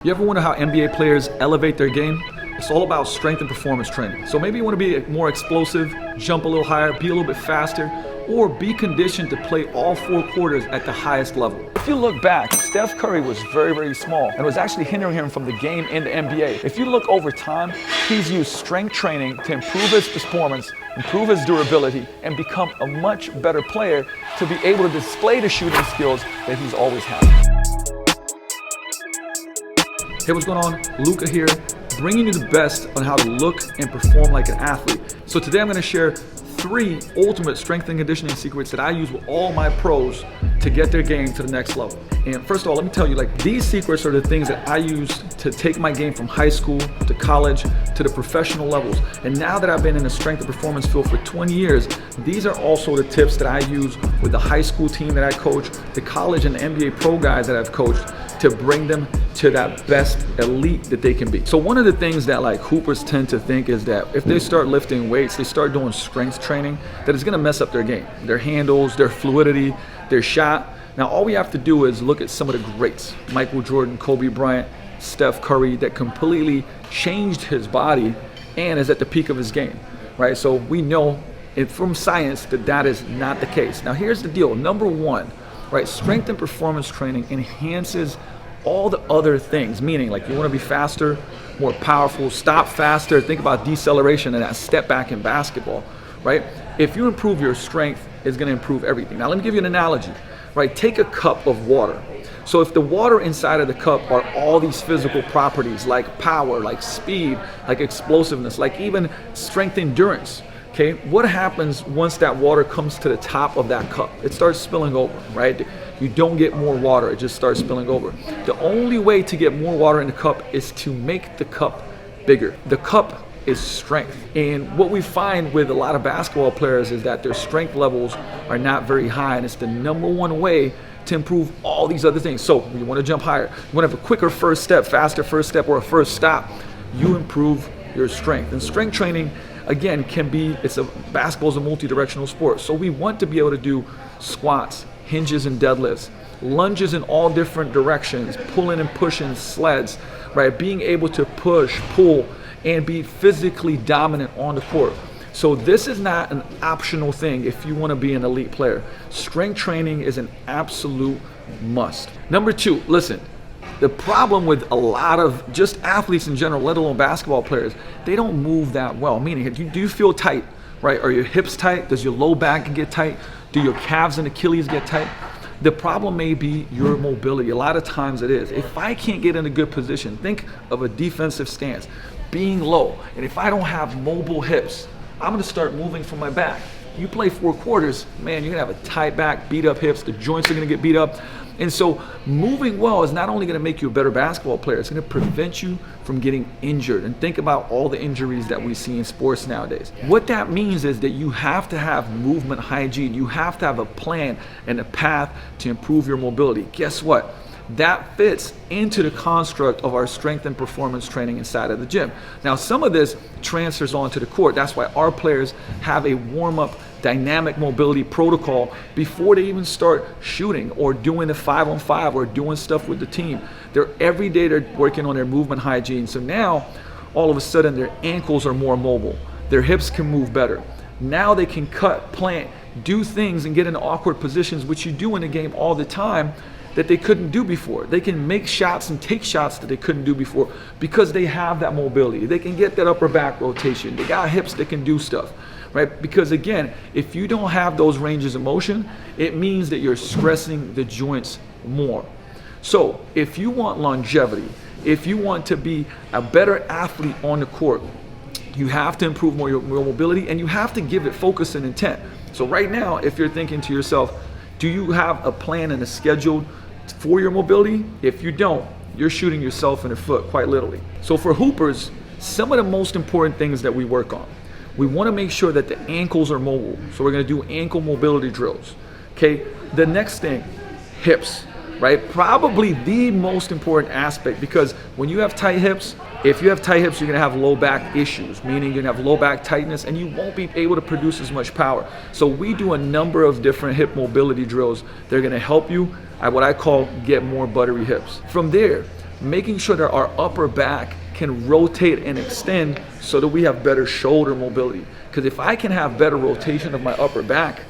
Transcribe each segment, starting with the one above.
You ever wonder how NBA players elevate their game? It's all about strength and performance training. So maybe you want to be more explosive, jump a little higher, be a little bit faster, or be conditioned to play all 4 quarters at the highest level. If you look back, Steph Curry was very small and was actually hindering him from the game in the NBA. If you look over time, he's used strength training to improve his performance, improve his durability, and become a much better player to be able to display the shooting skills that he's always had. Hey, what's going on? Luka here, bringing you the best on how to look and perform like an athlete. So today I'm going to share 3 ultimate strength and conditioning secrets that I use with all my pros to get their game to the next level. And first of all, let me tell you, these secrets are the things that I use to take my game from high school to college to the professional levels. And now that I've been in the strength and performance field for 20 years, these are also the tips that I use with the high school team that I coach, the college and the NBA pro guys that I've coached, to bring them to that best elite that they can be. So one of the things that hoopers tend to think is that if they start lifting weights, they start doing strength training, that it's gonna mess up their game, their handles, their fluidity, their shot. Now all we have to do is look at some of the greats, Michael Jordan, Kobe Bryant, Steph Curry, that completely changed his body and is at the peak of his game, right? So we know from science that that is not the case. Now here's the deal, number 1, right? Strength and performance training enhances all the other things, meaning you want to be faster, more powerful, stop faster. Think about deceleration and that step back in basketball, right? If you improve your strength, it's going to improve everything. Now let me give you an analogy, right? Take a cup of water. So if the water inside of the cup are all these physical properties like power, like speed, like explosiveness, like even strength endurance, okay, what happens once that water comes to the top of that cup? It starts spilling over, right? You don't get more water, it just starts spilling over. The only way to get more water in the cup is to make the cup bigger. The cup is strength. And what we find with a lot of basketball players is that their strength levels are not very high, and it's the number 1 way to improve all these other things. So you want to jump higher, you want to have a quicker first step, faster first step, or a first stop, you improve your strength. And strength training, again, basketball is a multi-directional sport. So we want to be able to do squats, hinges and deadlifts, lunges in all different directions, pulling and pushing sleds, right? Being able to push, pull, and be physically dominant on the court. So this is not an optional thing if you want to be an elite player. Strength training is an absolute must. Number 2, listen. The problem with a lot of just athletes in general, let alone basketball players, they don't move that well. Meaning, do you feel tight, right? Are your hips tight? Does your low back get tight? Do your calves and Achilles get tight? The problem may be your mobility. A lot of times it is. If I can't get in a good position, think of a defensive stance, being low, and if I don't have mobile hips, I'm gonna start moving from my back. You play 4 quarters, man, you're gonna have a tight back, beat up hips, the joints are gonna get beat up. And so moving well is not only gonna make you a better basketball player, it's gonna prevent you from getting injured. And think about all the injuries that we see in sports nowadays. What that means is that you have to have movement hygiene. You have to have a plan and a path to improve your mobility. Guess what? That fits into the construct of our strength and performance training inside of the gym. Now, some of this transfers onto the court. That's why our players have a warm-up dynamic mobility protocol before they even start shooting or doing the 5-on-5 or doing stuff with the team. Every day they're working on their movement hygiene. So now, all of a sudden, their ankles are more mobile. Their hips can move better. Now they can cut, plant, do things and get in awkward positions, which you do in the game all the time, that they couldn't do before. They can make shots and take shots that they couldn't do before because they have that mobility. They can get that upper back rotation. They got hips that can do stuff, right? Because again, if you don't have those ranges of motion, it means that you're stressing the joints more. So if you want longevity, if you want to be a better athlete on the court, you have to improve your mobility, and you have to give it focus and intent. So right now, if you're thinking to yourself, do you have a plan and a schedule for your mobility? If you don't, you're shooting yourself in the foot, quite literally. So for hoopers, some of the most important things that we work on, we want to make sure that the ankles are mobile. So we're going to do ankle mobility drills. Okay. The next thing, hips, right? Probably the most important aspect, because when you have tight hips, if you have tight hips, you're gonna have low back issues, meaning you're gonna have low back tightness and you won't be able to produce as much power. So we do a number of different hip mobility drills. They're gonna help you, what I call, get more buttery hips. From there, making sure that our upper back can rotate and extend so that we have better shoulder mobility. Because if I can have better rotation of my upper back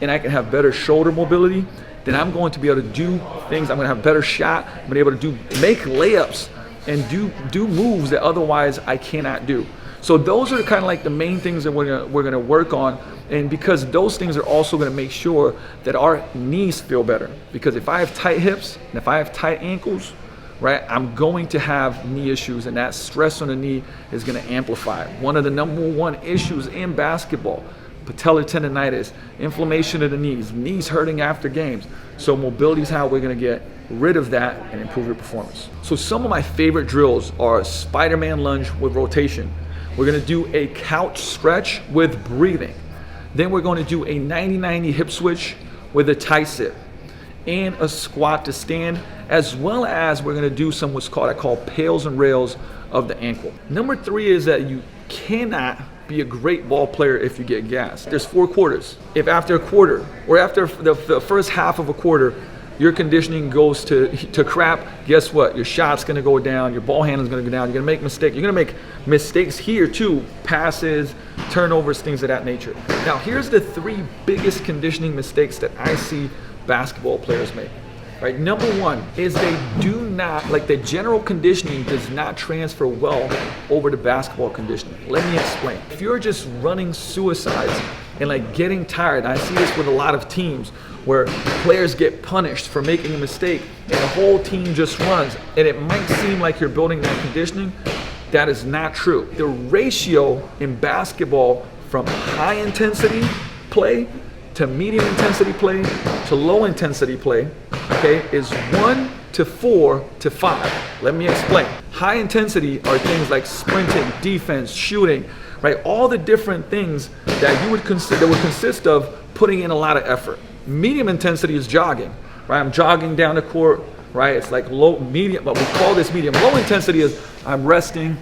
and I can have better shoulder mobility, then I'm going to be able to do things. I'm going to have better shot. I'm going to be able to make layups and do moves that otherwise I cannot do. So those are kind of like the main things that we're gonna work on, and because those things are also gonna make sure that our knees feel better. Because if I have tight hips and if I have tight ankles, right, I'm going to have knee issues, and that stress on the knee is gonna amplify. One of the number one issues in basketball, patellar tendonitis, inflammation of the knees hurting after games. So mobility is how we're gonna get rid of that and improve your performance. So some of my favorite drills are Spider-Man lunge with rotation. We're gonna do a couch stretch with breathing. Then we're gonna do a 90-90 hip switch with a tricep and a squat to stand, as well as we're gonna do some what's called, I call pails and rails of the ankle. Number 3 is that you cannot be a great ball player if you get gassed. There's 4 quarters. If after a quarter or after the first half of a quarter, your conditioning goes to crap, guess what? Your shot's gonna go down, your ball handling's gonna go down, you're gonna make mistakes. You're gonna make mistakes here too, passes, turnovers, things of that nature. Now here's the 3 biggest conditioning mistakes that I see basketball players make. Right, number 1 is they do not, like the general conditioning does not transfer well over to basketball conditioning. Let me explain. If you're just running suicides and like getting tired, I see this with a lot of teams where players get punished for making a mistake and the whole team just runs, and it might seem like you're building that conditioning. That is not true. The ratio in basketball from high intensity play to medium intensity play to low intensity play, okay, is 1 to 4 to 5. Let me explain. High intensity are things like sprinting, defense, shooting, right? All the different things that you would consider, that would consist of putting in a lot of effort. Medium intensity is jogging, right? I'm jogging down the court, right? It's like low, medium, but we call this medium. Low intensity is I'm resting,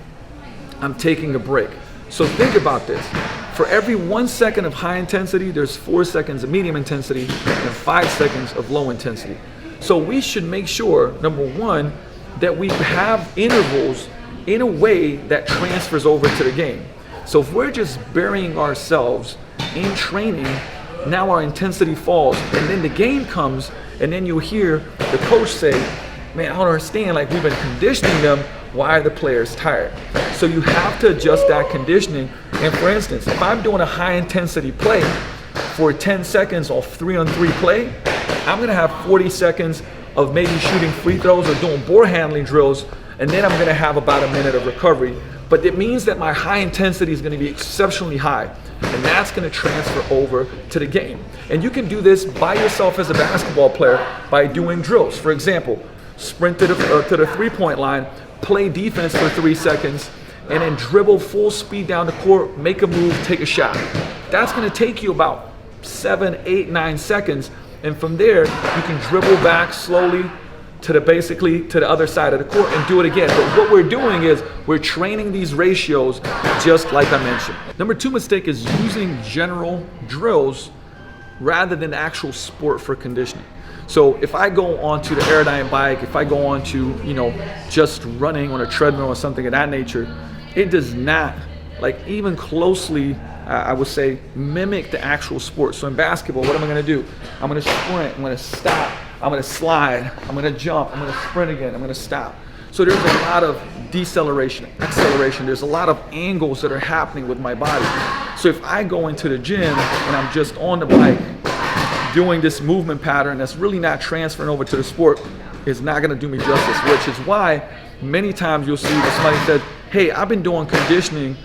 I'm taking a break. So think about this. For every 1 second of high intensity, there's 4 seconds of medium intensity and 5 seconds of low intensity. So we should make sure, number 1, that we have intervals in a way that transfers over to the game. So if we're just burying ourselves in training, now our intensity falls, and then the game comes, and then you hear the coach say, man, I don't understand, like we've been conditioning them, why are the players tired? So you have to adjust that conditioning. And for instance, if I'm doing a high intensity play for 10 seconds off 3-on-3 play, I'm gonna have 40 seconds of maybe shooting free throws or doing ball handling drills, and then I'm gonna have about a minute of recovery. But it means that my high intensity is gonna be exceptionally high, and that's gonna transfer over to the game. And you can do this by yourself as a basketball player by doing drills. For example, sprint to the 3-point line, play defense for 3 seconds, and then dribble full speed down the court, make a move, take a shot. That's gonna take you about 7, 8, 9 seconds, and from there, you can dribble back slowly to the other side of the court and do it again. But what we're doing is we're training these ratios just like I mentioned. Number 2 mistake is using general drills rather than actual sport for conditioning. So if I go onto the Aerodyne bike, if I go onto, just running on a treadmill or something of that nature, it does not, like even closely, I would say, mimic the actual sport. So in basketball, what am I gonna do? I'm gonna sprint, I'm gonna stop, I'm gonna slide, I'm gonna jump, I'm gonna sprint again, I'm gonna stop. So there's a lot of deceleration, acceleration, there's a lot of angles that are happening with my body. So if I go into the gym and I'm just on the bike, doing this movement pattern that's really not transferring over to the sport, is not gonna do me justice, which is why many times you'll see that somebody said, hey, I've been doing conditioning,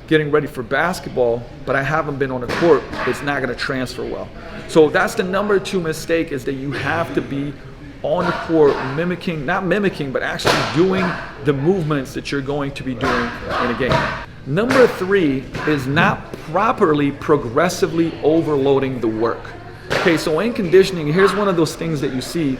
getting ready for basketball, but I haven't been on the court. It's not gonna transfer well. So that's the number 2 mistake, is that you have to be on the court not mimicking, but actually doing the movements that you're going to be doing in a game. Number 3 is not properly progressively overloading the work. Okay, so in conditioning, here's one of those things that you see,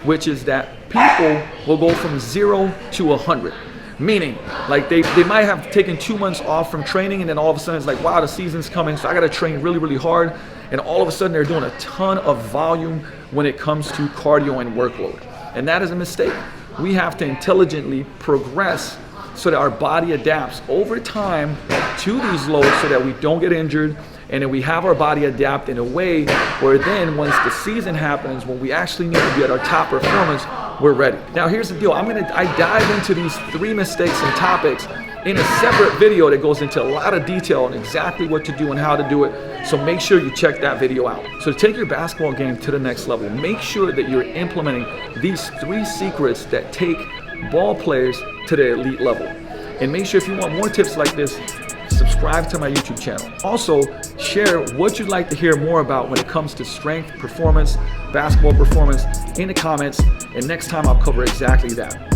which is that people will go from 0 to 100. Meaning, like they might have taken 2 months off from training, and then all of a sudden it's like, wow, the season's coming, so I gotta train really, really hard. And all of a sudden they're doing a ton of volume when it comes to cardio and workload. And that is a mistake. we have to intelligently progress so that our body adapts over time to these loads so that we don't get injured, and then we have our body adapt in a way where then once the season happens, when we actually need to be at our top performance, we're ready. Now here's the deal, I dive into these 3 mistakes and topics in a separate video that goes into a lot of detail on exactly what to do and how to do it. So make sure you check that video out. So to take your basketball game to the next level, make sure that you're implementing these 3 secrets that take ball players to the elite level. And make sure if you want more tips like this, subscribe to my YouTube channel. Also, share what you'd like to hear more about when it comes to strength, performance, basketball performance in the comments, and next time I'll cover exactly that.